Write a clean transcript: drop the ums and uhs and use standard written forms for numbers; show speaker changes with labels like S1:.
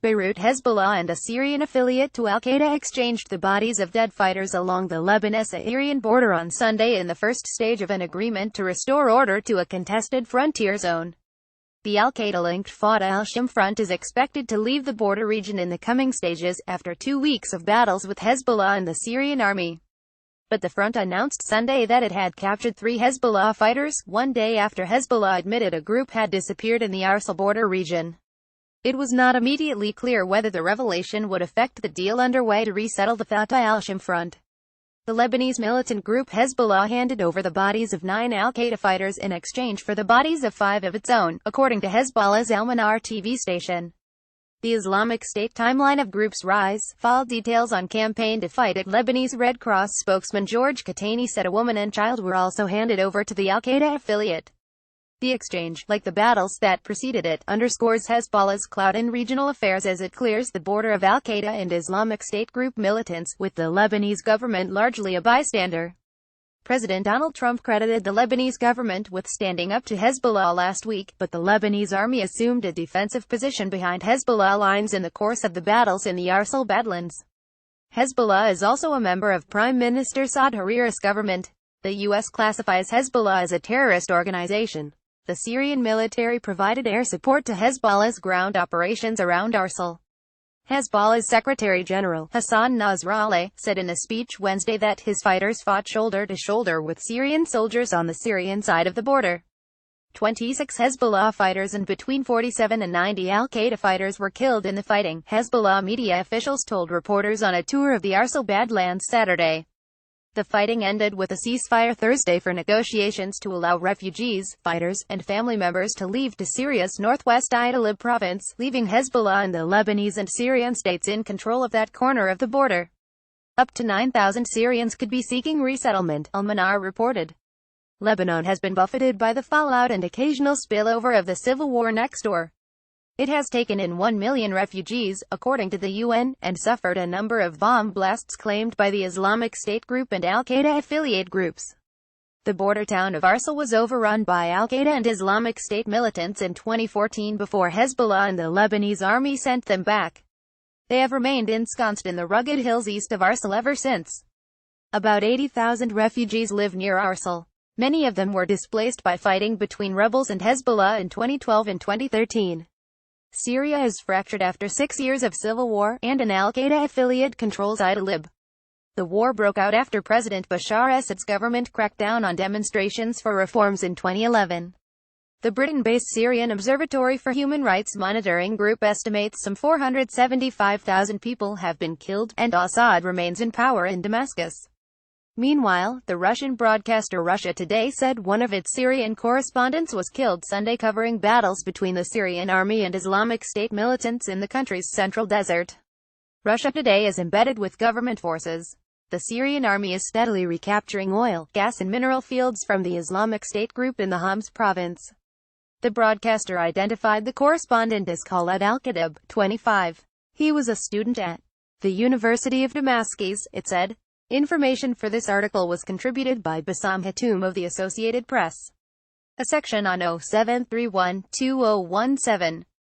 S1: Beirut. Hezbollah and a Syrian affiliate to al-Qaeda exchanged the bodies of dead fighters along the Lebanon-Syrian border on Sunday in the first stage of an agreement to restore order to a contested frontier zone. The al-Qaeda-linked Fatah al-Sham front is expected to leave the border region in the coming stages, after 2 weeks of battles with Hezbollah and the Syrian army. But the front announced Sunday that it had captured 3 Hezbollah fighters, one day after Hezbollah admitted a group had disappeared in the Arsal border region. It was not immediately clear whether the revelation would affect the deal underway to resettle the Fatah al-Sham front. The Lebanese militant group Hezbollah handed over the bodies of 9 al-Qaeda fighters in exchange for the bodies of 5 of its own, according to Hezbollah's Al-Manar TV station. The Islamic State timeline of group's rise, fall details on campaign to fight it. Lebanese Red Cross spokesman George Katani said a woman and child were also handed over to the al-Qaeda affiliate. The exchange, like the battles that preceded it, underscores Hezbollah's clout in regional affairs as it clears the border of al-Qaeda and Islamic State group militants, with the Lebanese government largely a bystander. President Donald Trump credited the Lebanese government with standing up to Hezbollah last week, but the Lebanese army assumed a defensive position behind Hezbollah lines in the course of the battles in the Arsal Badlands. Hezbollah is also a member of Prime Minister Saad Hariri's government. The U.S. classifies Hezbollah as a terrorist organization. The Syrian military provided air support to Hezbollah's ground operations around Arsal. Hezbollah's Secretary General, Hassan Nasrallah, said in a speech Wednesday that his fighters fought shoulder to shoulder with Syrian soldiers on the Syrian side of the border. 26 Hezbollah fighters and between 47 and 90 al-Qaeda fighters were killed in the fighting, Hezbollah media officials told reporters on a tour of the Arsal Badlands Saturday. The fighting ended with a ceasefire Thursday for negotiations to allow refugees, fighters, and family members to leave to Syria's northwest Idlib province, leaving Hezbollah and the Lebanese and Syrian states in control of that corner of the border. Up to 9,000 Syrians could be seeking resettlement, Al-Manar reported. Lebanon has been buffeted by the fallout and occasional spillover of the civil war next door. It has taken in 1 million refugees, according to the UN, and suffered a number of bomb blasts claimed by the Islamic State group and al-Qaeda affiliate groups. The border town of Arsal was overrun by al-Qaeda and Islamic State militants in 2014 before Hezbollah and the Lebanese army sent them back. They have remained ensconced in the rugged hills east of Arsal ever since. About 80,000 refugees live near Arsal. Many of them were displaced by fighting between rebels and Hezbollah in 2012 and 2013. Syria is fractured after 6 years of civil war, and an al-Qaeda affiliate controls Idlib. The war broke out after President Bashar Assad's government cracked down on demonstrations for reforms in 2011. The Britain-based Syrian Observatory for Human Rights Monitoring Group estimates some 475,000 people have been killed, and Assad remains in power in Damascus. Meanwhile, the Russian broadcaster Russia Today said one of its Syrian correspondents was killed Sunday covering battles between the Syrian army and Islamic State militants in the country's central desert. Russia Today is embedded with government forces. The Syrian army is steadily recapturing oil, gas and mineral fields from the Islamic State group in the Homs province. The broadcaster identified the correspondent as Khaled al-Qadib, 25. He was a student at the University of Damascus, it said. Information for this article was contributed by Bassam Hatoum of the Associated Press. A section on 0731-2017.